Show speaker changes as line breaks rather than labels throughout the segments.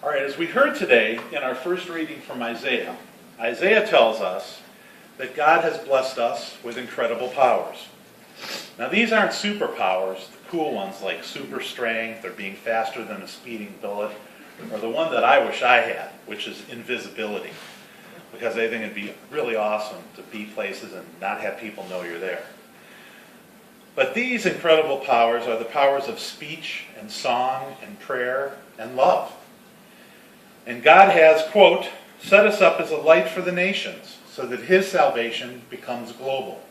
All right, as we heard today in our first reading from Isaiah, Isaiah tells us that God has blessed us with incredible powers. Now, these aren't superpowers, the cool ones like super strength or being faster than a speeding bullet, or the one that I wish I had, which is invisibility, because I think it'd be really awesome to be places and not have people know you're there. But these incredible powers are the powers of speech and song and prayer and love. And God has, quote, set us up as a light for the nations so that his salvation becomes global.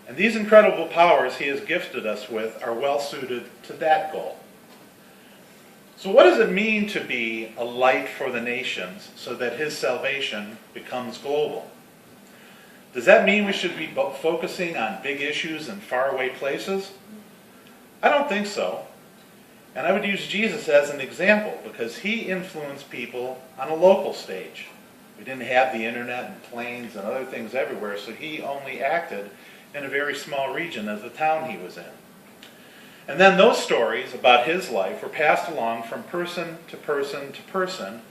And these incredible powers he has gifted us with are well suited to that goal. So what does it mean to be a light for the nations so that his salvation becomes global? Does that mean we should be focusing on big issues in faraway places? I don't think so. And I would use Jesus as an example because he influenced people on a local stage. We didn't have the internet and planes and other things everywhere, so he only acted in a very small region of the town he was in. And then those stories about his life were passed along from person to person to person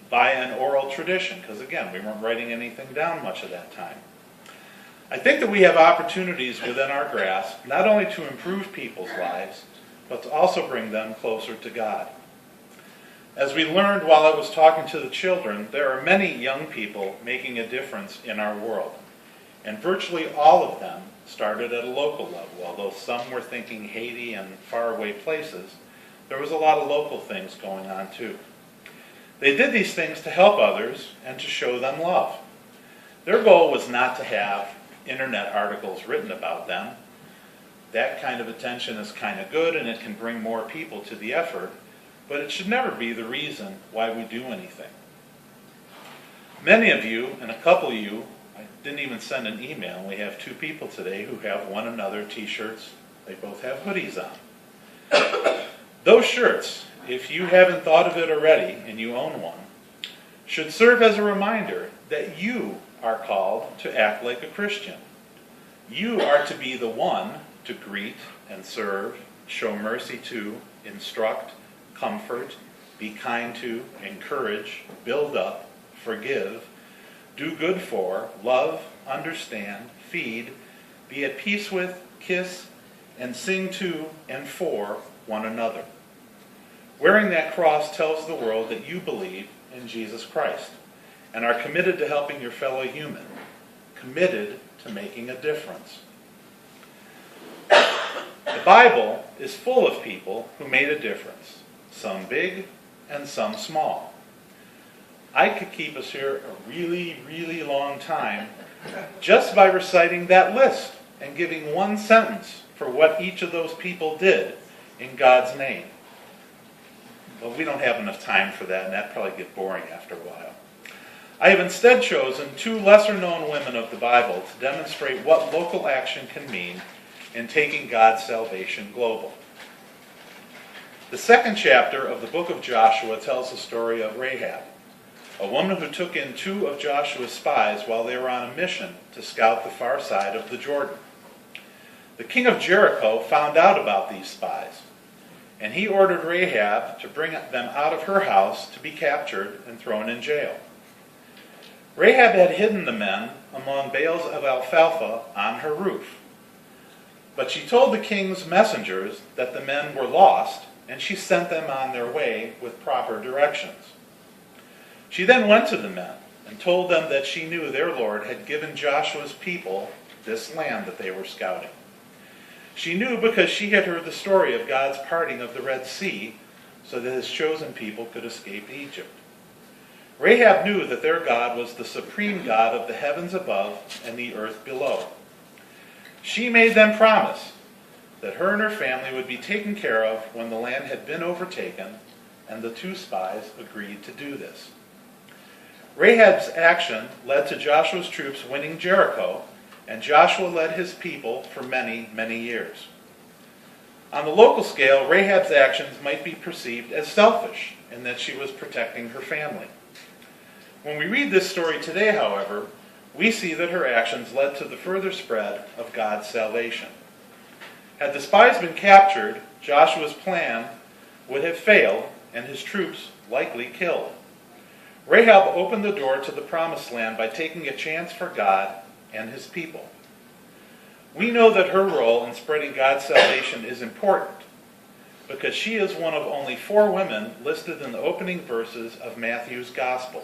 by an oral tradition, because again, we weren't writing anything down much of that time. I think that we have opportunities within our grasp, not only to improve people's lives, but to also bring them closer to God. As we learned while I was talking to the children, there are many young people making a difference in our world. And virtually all of them started at a local level. Although some were thinking Haiti and faraway places, there was a lot of local things going on too. They did these things to help others and to show them love. Their goal was not to have internet articles written about them. That kind of attention is kind of good and it can bring more people to the effort, but it should never be the reason why we do anything. Many of you, and a couple of you, I didn't even send an email. We have 2 people today who have one another t-shirts. They both have hoodies on. Those shirts, if you haven't thought of it already and you own one, should serve as a reminder that you are called to act like a Christian. You are to be the one to greet and serve, show mercy to, instruct, comfort, be kind to, encourage, build up, forgive, do good for, love, understand, feed, be at peace with, kiss, and sing to and for one another. Wearing that cross tells the world that you believe in Jesus Christ and are committed to helping your fellow human, committed to making a difference. The Bible is full of people who made a difference, some big and some small. I could keep us here a really, really long time just by reciting that list and giving one sentence for what each of those people did in God's name. But we don't have enough time for that, and that'd probably get boring after a while. I have instead chosen 2 lesser-known women of the Bible to demonstrate what local action can mean in taking God's salvation global. The 2nd chapter of the book of Joshua tells the story of Rahab, a woman who took in 2 of Joshua's spies while they were on a mission to scout the far side of the Jordan. The king of Jericho found out about these spies, and he ordered Rahab to bring them out of her house to be captured and thrown in jail. Rahab had hidden the men among bales of alfalfa on her roof. But she told the king's messengers that the men were lost, and she sent them on their way with proper directions. She then went to the men and told them that she knew their Lord had given Joshua's people this land that they were scouting. She knew because she had heard the story of God's parting of the Red Sea so that his chosen people could escape Egypt. Rahab knew that their God was the supreme God of the heavens above and the earth below. She made them promise that her and her family would be taken care of when the land had been overtaken, and the 2 spies agreed to do this. Rahab's action led to Joshua's troops winning Jericho, and Joshua led his people for many, many years. On the local scale, Rahab's actions might be perceived as selfish in that she was protecting her family. When we read this story today, however, we see that her actions led to the further spread of God's salvation. Had the spies been captured, Joshua's plan would have failed, and his troops likely killed. Rahab opened the door to the promised land by taking a chance for God and his people. We know that her role in spreading God's salvation is important because she is one of only 4 women listed in the opening verses of Matthew's Gospel.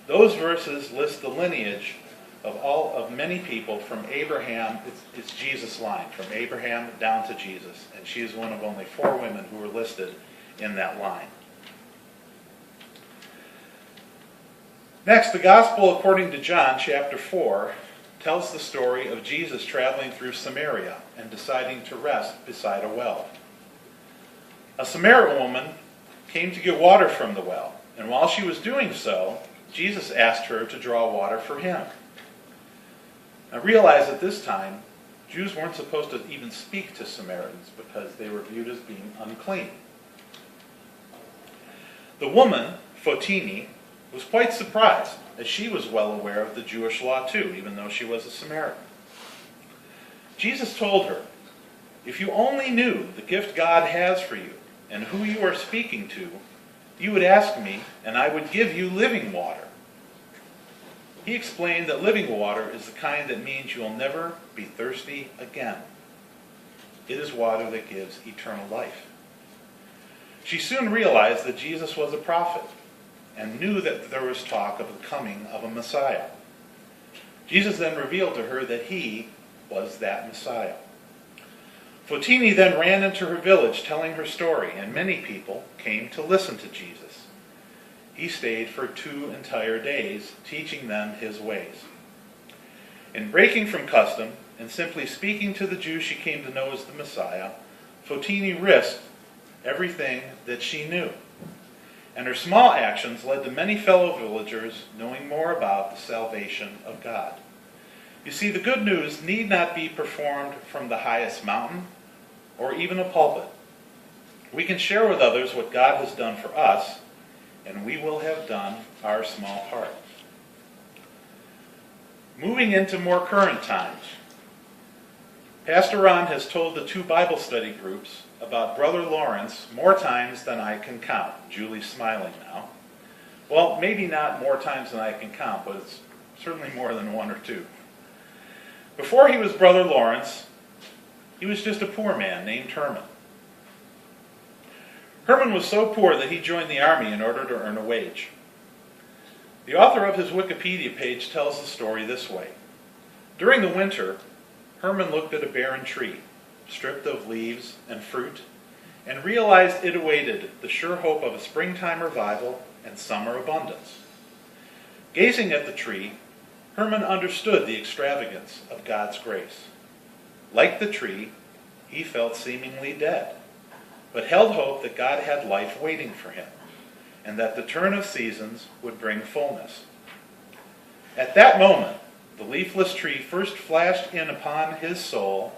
Those verses list the lineage of many people from Abraham. It's Jesus' line, from Abraham down to Jesus. And she is one of only 4 women who are listed in that line. Next, the Gospel according to John chapter 4 tells the story of Jesus traveling through Samaria and deciding to rest beside a well. A Samaritan woman came to get water from the well, and while she was doing so, Jesus asked her to draw water for him. Now realize at this time, Jews weren't supposed to even speak to Samaritans because they were viewed as being unclean. The woman, Fotini, was quite surprised, as she was well aware of the Jewish law too, even though she was a Samaritan. Jesus told her, "If you only knew the gift God has for you and who you are speaking to, you would ask me, and I would give you living water." He explained that living water is the kind that means you will never be thirsty again. It is water that gives eternal life. She soon realized that Jesus was a prophet and knew that there was talk of the coming of a Messiah. Jesus then revealed to her that he was that Messiah. Fotini then ran into her village telling her story, and many people came to listen to Jesus. He stayed for 2 entire days, teaching them his ways. In breaking from custom and simply speaking to the Jews she came to know as the Messiah, Fotini risked everything that she knew. And her small actions led to many fellow villagers knowing more about the salvation of God. You see, the good news need not be performed from the highest mountain or even a pulpit. We can share with others what God has done for us, and we will have done our small part. Moving into more current times, Pastor Ron has told the 2 Bible study groups about Brother Lawrence more times than I can count. Julie's smiling now. Well, maybe not more times than I can count, but it's certainly more than 1 or 2. Before he was Brother Lawrence, he was just a poor man named Herman. Herman was so poor that he joined the army in order to earn a wage. The author of his Wikipedia page tells the story this way. During the winter, Herman looked at a barren tree, stripped of leaves and fruit, and realized it awaited the sure hope of a springtime revival and summer abundance. Gazing at the tree, Herman understood the extravagance of God's grace. Like the tree, he felt seemingly dead, but held hope that God had life waiting for him, and that the turn of seasons would bring fullness. At that moment, the leafless tree first flashed in upon his soul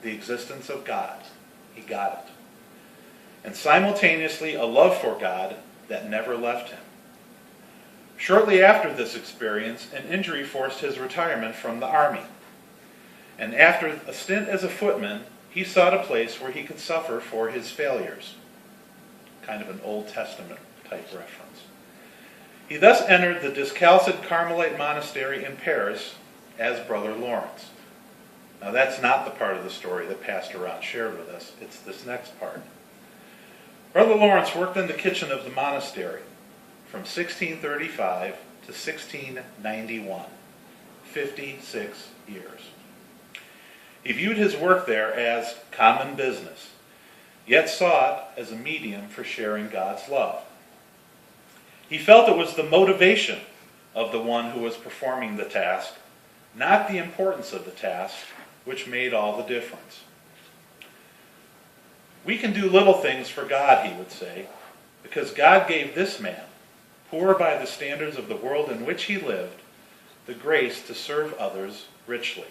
the existence of God. He got it. And simultaneously a love for God that never left him. Shortly after this experience, an injury forced his retirement from the army. And after a stint as a footman, he sought a place where he could suffer for his failures. Kind of an Old Testament type reference. He thus entered the Discalced Carmelite Monastery in Paris as Brother Lawrence. Now that's not the part of the story that Pastor Ron shared with us. It's this next part. Brother Lawrence worked in the kitchen of the monastery from 1635 to 1691, 56 years. He viewed his work there as common business, yet saw it as a medium for sharing God's love. He felt it was the motivation of the one who was performing the task, not the importance of the task, which made all the difference. We can do little things for God, he would say, because God gave this man, poor by the standards of the world in which he lived, the grace to serve others richly.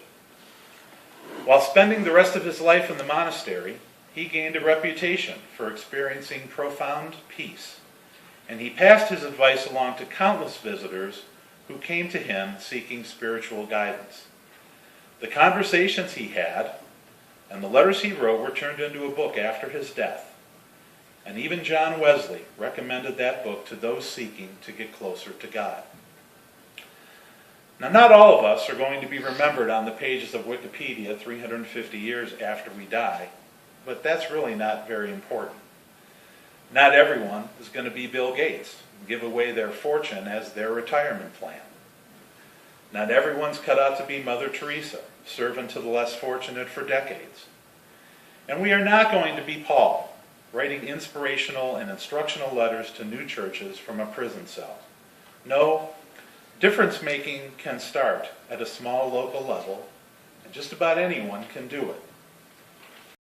While spending the rest of his life in the monastery, he gained a reputation for experiencing profound peace, and he passed his advice along to countless visitors who came to him seeking spiritual guidance. The conversations he had and the letters he wrote were turned into a book after his death, And even John Wesley recommended that book to those seeking to get closer to God. Now, not all of us are going to be remembered on the pages of Wikipedia 350 years after we die, but that's really not very important. Not everyone is going to be Bill Gates and give away their fortune as their retirement plan. Not everyone's cut out to be Mother Teresa, servant to the less fortunate for decades. And we are not going to be Paul, writing inspirational and instructional letters to new churches from a prison cell. No, difference making can start at a small local level, and just about anyone can do it.